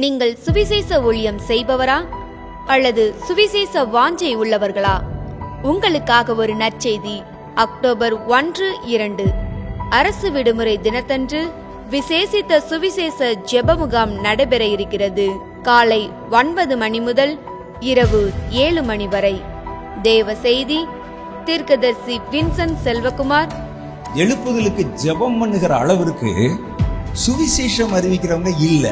நீங்கள் சுவிசேஷ ஊழியம் செய்பவரா அல்லது சுவிசேஷ வாஞ்சை உள்ளவர்களா? உங்களுக்காக ஒரு நற்செய்தி. அக்டோபர் 1-2 அரசு விடுமுறை தினத்தன்று விசேஷித்த சுவிசேஷ ஜெப முகாம் நடைபெற இருக்கிறது. காலை 9 மணி முதல் இரவு 7 மணி வரை. தேவ செய்தி தீர்க்கதரிசி வின்சென்ட் செல்வகுமார். எழுப்புதலுக்கு ஜெபம் பண்ணுகிற அளவிற்கு சுவிசேஷம் அறிவிக்கிறவங்க இல்ல.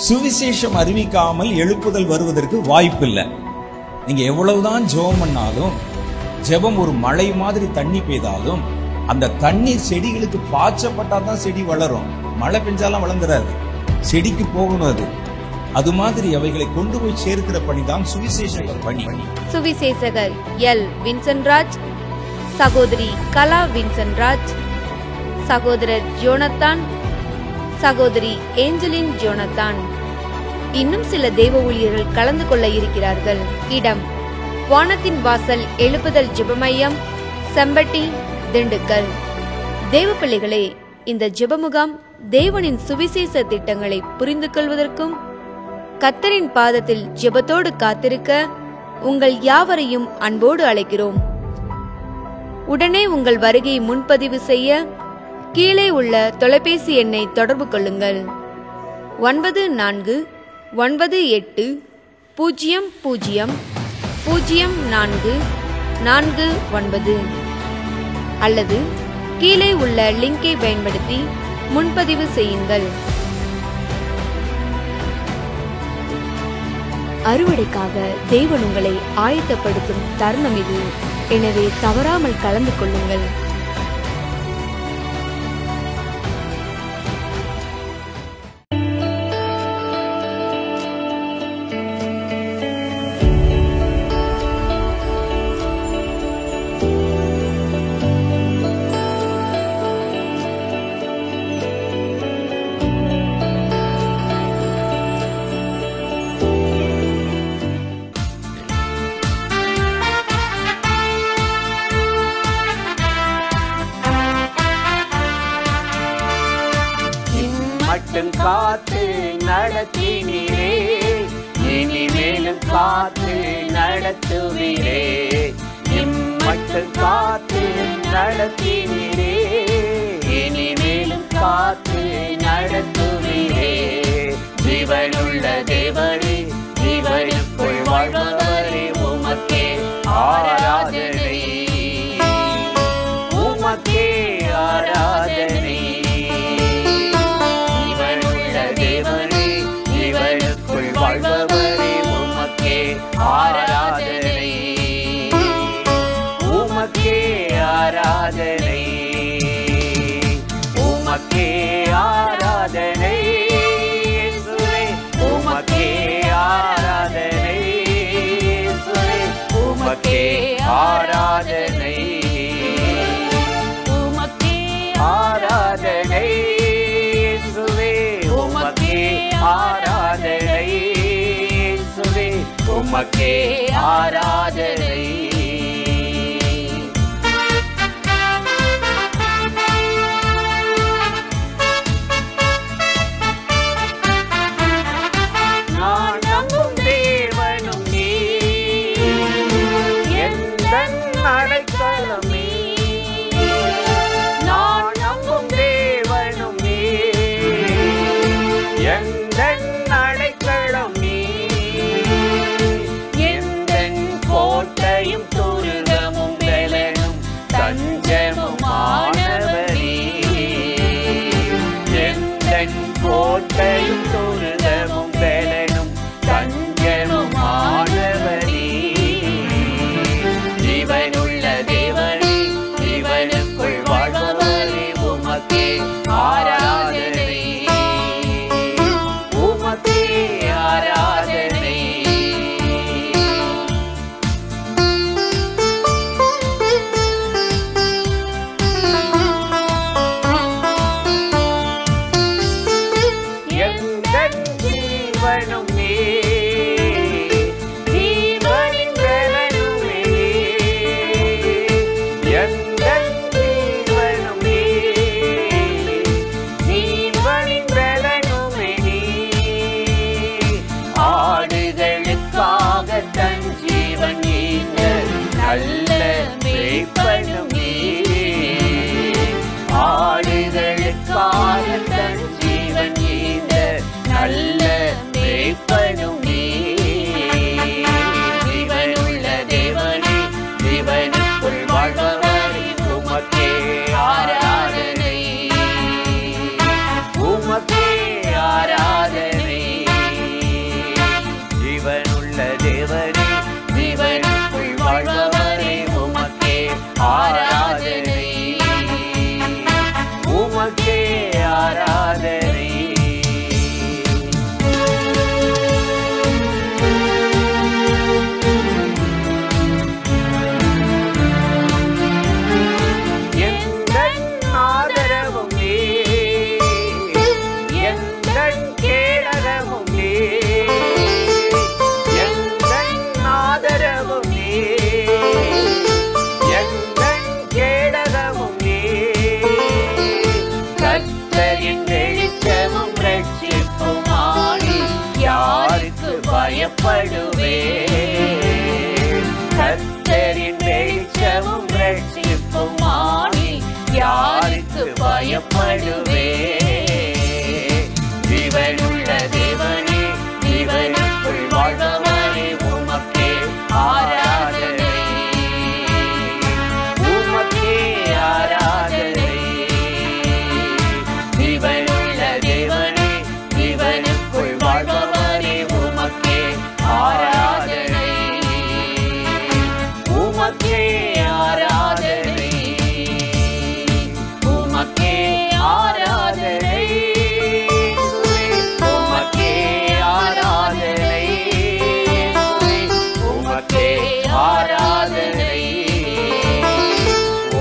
சுவிசேஷம் அறிவிக்காமல் எழுப்புதல் வருவதற்கு வாய்ப்பு இல்லை. நீங்க எவ்வளவுதான் ஜெபம் பண்ணாலும், ஜெபம் ஒரு மழை மாதிரி தண்ணி பெய்தாலும் அந்த தண்ணீர் செடிகளுக்கு பாய்ச்சப்பட்டாதான் செடி வளரும். மழை பெஞ்சாலும் வளர்ந்துடாது, செடிக்கு போகணும். அது மாதிரி அவைகளை கொண்டு போய் சேர்க்கிற பணிதான் சுவிசேஷகர் பணி. சுவிசேஷகர் எல் வின்சென்ட் ராஜ், சகோதரி கலா வின்சென்ட் ராஜ், சகோதரர் ஜோனத்தான், சகோதரி ஏஞ்சலின் ஜோனத்தான். இன்னும் சில தேவ ஊழியர்கள் கலந்து கொள்ள இருக்கிறார்கள். இடம் வானத்தின் வாசல் எழுப்புதல் ஜெபமையம், செம்பட்டி, திண்டுக்கல். தேவ பிள்ளைகளே, இந்த ஜெபமுகாம் தேவனின் சுவிசேஷ திட்டங்களை புரிந்து கொள்வதற்கும் கர்த்தரின் பாதத்தில் ஜெபத்தோடு காத்திருக்க உங்கள் யாவரையும் அன்போடு அழைக்கிறோம். உடனே உங்கள் வருகையை முன்பதிவு செய்ய கீழே உள்ள தொலைபேசி எண்ணை தொடர்பு கொள்ளுங்கள். 94000449 அல்லது கீழே உள்ள லிங்கை பயன்படுத்தி முன்பதிவு செய்யுங்கள். அறுவடைக்காக தேவன் உங்களை ஆயத்தப்படுத்தும் தருணம் இது. எனவே தவறாமல் கலந்து கொள்ளுங்கள். காத்து நடத்தினீரே, இனிமேலும் காத்து நடத்துவீரே. இம்மட்டும் காத்து நடத்தினீரே, இனிமேலும் காத்து நடத்துவீரே. ஜீவனுள்ள தேவனே, ஜீவனுக்குள் வாழ்பவரே, உமக்கே ஆராதனை, உமக்கே ஆராதனை. வாழ்பவரே, உமக்கே ஆராதனை, உமக்கே ஆராதனை, உமக்கே ஆராதனை. உமக்கே ஆராதனை, உமக்கே ஆராதனை, உமக்கே ஆராதனை, உமக்கே ஆராதனை, உமக்கே ஆராதனை. நான் நம்பும் தேவனும் நீ, எந்தன் அடைக்கலமே. நான் நம்பும் தேவனும் நீ, எந்தன் அடைக்கலம் நீ. கோட்டையும் துருகமும் பலனும் தஞ்சமுமானவரே. எந்தன் கோட்டையும் துருகமும் பலனும் தஞ்சமுமானவரே. ஜீவனுள்ள தேவனே, ஜீவனுக்குள் வாழ்பவரே, உமக்கே ஆராதனை, உமக்கே ஆராதனை. பயப்படுவேன். கர்த்தரின் வெளிச்சமும் ரட்சிப்புமானி யாருக்கு பயப்படுவேன். ஜீவனுள்ள தேவனே, ஜீவனுக்குள் வாழ்பவரே, உமக்கே ஆராதனை, உமக்கே ஆராதனை. ஜீவனுள்ள தேவனே, ஜீவனுக்குள் வாழ்பவரே, உமக்கே ஆராதனை, உமக்கே ஆராதனை, உமக்கே ஆராதனை, உமக்கே ஆராதனை, உமக்கே ஆராதனை,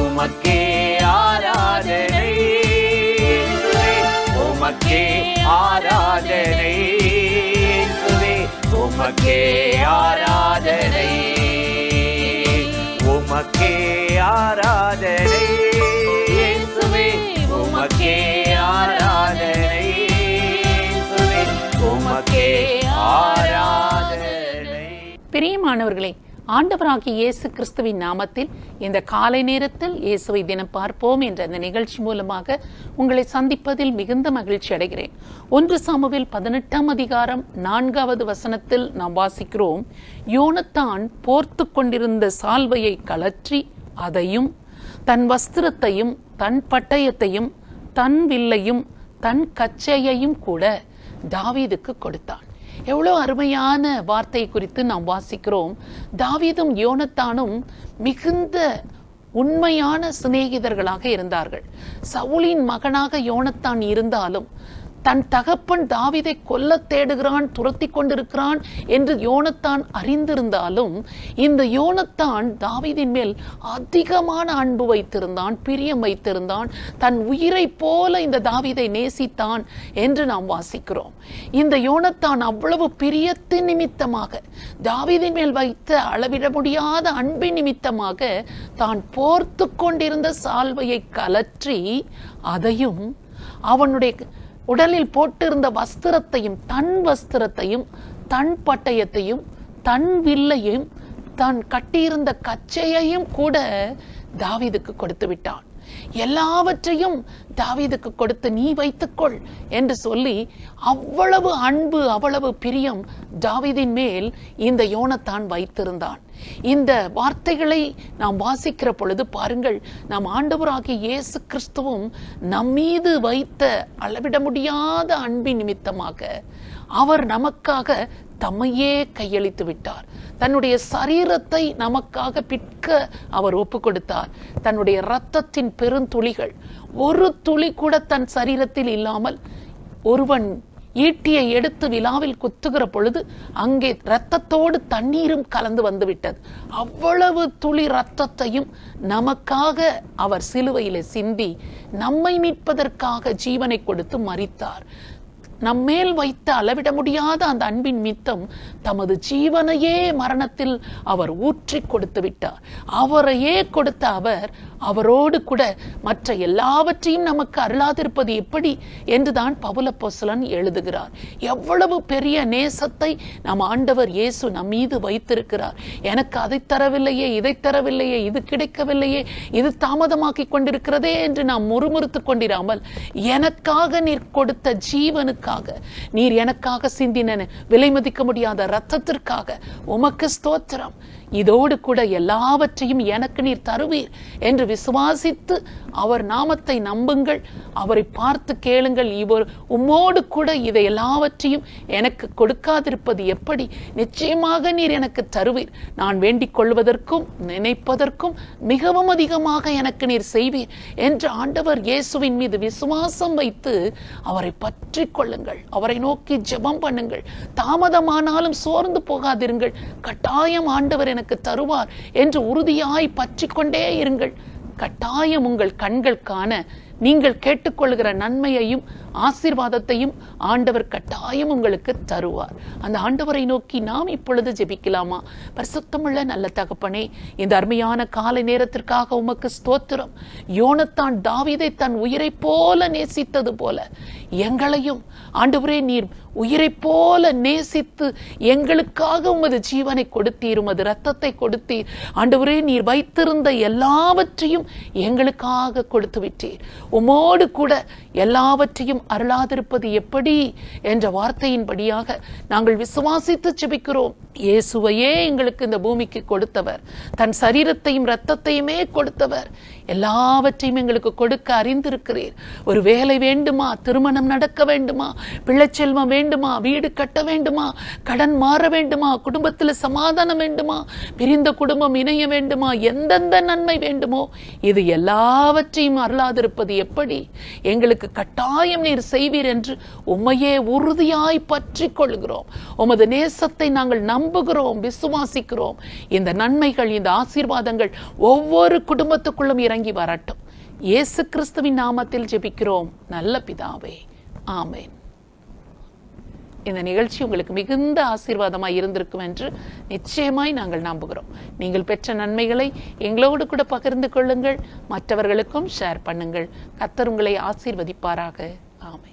உமக்கே ஆராதனை, உமக்கே ஆராதனை, உமக்கே ஆராதனை, உமக்கே ஆராதனை, இயேசுவே உமக்கே ஆராதனை, உமக்கே ஆராதனை. பிரியமானவர்களே, ஆண்டவராகிய இயேசு கிறிஸ்துவின் நாமத்தில் இந்த காலை நேரத்தில் இயேசுவை தினம் பார்ப்போம் என்ற இந்த நிகழ்ச்சி மூலமாக உங்களை சந்திப்பதில் மிகுந்த மகிழ்ச்சி அடைகிறேன். 1 சாமுவேல் 18ஆம் அதிகாரம் 4வது வசனத்தில் நாம் வாசிக்கிறோம், யோனத்தான் போர்த்து கொண்டிருந்த சால்வையை கழற்றி அதையும் தன் வஸ்திரத்தையும் தன் பட்டயத்தையும் தன் வில்லையும் தன் கச்சையையும் கூட தாவீதுக்கு கொடுத்தான். எவ்வளவு அருமையான வார்த்தை குறித்து நாம் வாசிக்கிறோம். தாவீதும் யோனத்தானும் மிகுந்த உண்மையான சிநேகிதர்களாக இருந்தார்கள். சவுலின் மகனாக யோனத்தான் இருந்தாலும் தன் தகப்பன் தாவீதை கொல்ல தேடுகிறான், துரத்தி கொண்டிருக்கிறான் என்று யோனத்தான் அறிந்திருந்தாலும் இந்த யோனத்தான் தாவீதின் மேல் அதிகமான அன்பு வைத்திருந்தான், பிரியம் வைத்திருந்தான், தன் உயிரை போல இந்த தாவீதை நேசித்தான் என்று நாம் வாசிக்கிறோம். இந்த யோனத்தான் அவ்வளவு பிரியத்தின் நிமித்தமாக, தாவீதின் மேல் வைத்த அளவிட முடியாத அன்பின் நிமித்தமாக தான் போர்த்து கொண்டிருந்த சால்வையை கழற்றி அதையும் அவனுடைய உடலில் போட்டிருந்த வஸ்திரத்தையும் தன் வஸ்திரத்தையும் தன் பட்டயத்தையும் தன் வில்லையும் தான் கட்டியிருந்த கச்சையையும் கூட தாவீதுக்கு கொடுத்து விட்டான். எல்லாவற்றையும் தாவீதுக்கு கொடுத்து நீ வைத்துக்கொள் என்று சொல்லி அவ்வளவு அன்பு, அவ்வளவு பிரியம் தாவீதின் மேல் இந்த யோனத்தான் வைத்திருந்தான். இந்த வார்த்தைகளை நாம் வாசிக்கிற பொழுது பாருங்கள், நம் ஆண்டவராகிய இயேசு கிறிஸ்துவும் நம்மீது வைத்த அளவிட முடியாத அன்பின் நிமித்தமாக அவர் நமக்காக தம்மையே கையளித்து விட்டார். தன்னுடைய சரீரத்தை நமக்காக பிற்க அவர் ஒப்பு கொடுத்தார். தன்னுடைய இரத்தத்தின் பெருந்துளிகள் ஒரு துளி கூட தன் சரீரத்தில் இல்லாமல், ஒருவன் ஈட்டியை எடுத்து விலாவில் குத்துகிற பொழுது அங்கே இரத்தத்தோடு தண்ணீரும் கலந்து வந்து விட்டது. அவ்வளவு துளி இரத்தத்தையும் நமக்காக அவர் சிலுவையிலே சிந்தி நம்மை மீட்பதற்காக ஜீவனை கொடுத்து மரித்தார். நம்மேல் வைத்த அளவிட முடியாத அந்த அன்பின் நிமித்தம் தமது ஜீவனையே மரணத்தில் அவர் ஊற்றி கொடுத்து விட்டார். அவரையே கொடுத்த அவர் அவரோடு கூட மற்ற எல்லாவற்றையும் நமக்கு அருளாதிருப்பது எப்படி என்றுதான் பவுல் அப்போஸ்தலன் எழுதுகிறார். எவ்வளவு பெரிய நேசத்தை நம் ஆண்டவர் இயேசு நம் மீது வைத்திருக்கிறார். எனக்கு அதை தரவில்லையே, இதை தரவில்லையே, இது கிடைக்கவில்லையே, இது தாமதமாக்கி கொண்டிருக்கிறதே என்று நாம் முறுமுறுத்துக் கொண்டிராமல், எனக்காக நீர் கொடுத்த ஜீவனுக்காக, நீர் எனக்காக சிந்தின விலை மதிக்க முடியாத இரத்தத்திற்காக உமக்கு ஸ்தோத்திரம், இதோடு கூட எல்லாவற்றையும் எனக்கு நீர் தருவீர் என்று விசுவாசித்து அவர் நாமத்தை நம்புங்கள், அவரை பார்த்து கேளுங்கள். இவர் உம்மோடு கூட இதை எல்லாவற்றையும் எனக்கு கொடுக்காதிருப்பது எப்படி? நிச்சயமாக நீர் எனக்கு தருவீர். நான் வேண்டிக் கொள்வதற்கும் நினைப்பதற்கும் மிகவும் அதிகமாக எனக்கு நீர் செய்வீர் என்று ஆண்டவர் இயேசுவின் மீது விசுவாசம் வைத்து அவரை பற்றி கொள்ளுங்கள். அவரை நோக்கி ஜெபம் பண்ணுங்கள். தாமதமானாலும் சோர்ந்து போகாதிருங்கள். கட்டாயம் ஆண்டவர் எனக்கு தருவார் என்று உறுதியாய் பற்றி கொண்டே இருங்கள். கட்டாயம் உங்கள் கண்கள் காண நீங்கள் கேட்டுக்கொள்கிற நன்மையையும் ஆசீர்வாதத்தையும் ஆண்டவர் கட்டாயம் உங்களுக்கு தருவார். அந்த ஆண்டவரை நோக்கி நாம் இப்பொழுது ஜெபிக்கலாமா? பரிசுத்தமுள்ள நல்ல தகப்பனே, இந்த அருமையான காலை நேரத்திற்காக உமக்கு ஸ்தோத்திரம். யோனத்தான் தாவீதை தன் உயிரை போல நேசித்தது போல எங்களையும் ஆண்டவரே நீர் உயிரை போல நேசித்து எங்களுக்காக உமது ஜீவனை கொடுத்தீர், உமது இரத்தத்தை கொடுத்தீர். ஆண்டவரே நீர் வைத்திருந்த எல்லாவற்றையும் எங்களுக்காக கொடுத்து விட்டீர். உமோடு கூட எல்லாவற்றையும் அருளாதிருப்பது எப்படி என்ற வார்த்தையின்படியாக நாங்கள் விசுவாசித்து ஜெபிக்கிறோம். இயேசுவையே எங்களுக்கு இந்த பூமிக்கு கொடுத்தவர், தன் சரீரத்தையும் இரத்தத்தையுமே கொடுத்தவர், எல்லாவற்றையும் எங்களுக்கு கொடுக்க அறிந்திருக்கிறீர். ஒரு வேலை வேண்டுமா, திருமணம் நடக்க வேண்டுமா, பிள்ளைச்செல்வம் வேண்டுமா, வீடு கட்ட வேண்டுமா, கடன் மாற வேண்டுமா, குடும்பத்தில் சமாதானம் வேண்டுமா, பிரிந்த குடும்பம் இணைய வேண்டுமா, எந்தெந்த நன்மை வேண்டுமோ இது எல்லாவற்றையும் அருளாதிருப்பது எப்படி? எங்களுக்கு கட்டாயம் நீர் செய்வீர் என்று உம்மையே உறுதியாய் பற்றி கொள்கிறோம். உமது நேசத்தை நாங்கள் நம்புகிறோம், விசுவாசிக்கிறோம். இந்த நன்மைகள், இந்த ஆசீர்வாதங்கள் ஒவ்வொரு குடும்பத்துக்குள்ளும் இறங்கி வரட்டும். இயேசு கிறிஸ்துவின் நாமத்தில் ஜெபிக்கிறோம் நல்ல பிதாவே, ஆமென். இந்த நிகழ்ச்சி உங்களுக்கு மிகுந்த ஆசீர்வாதமாய் இருந்திருக்கும் என்று நிச்சயமாய் நாங்கள் நம்புகிறோம். நீங்கள் பெற்ற நன்மைகளை எங்களோடு கூட பகிர்ந்து கொள்ளுங்கள், மற்றவர்களுக்கும் ஷேர் பண்ணுங்கள். கர்த்தர் உங்களை ஆசீர்வதிப்பாராக. ஆமென்.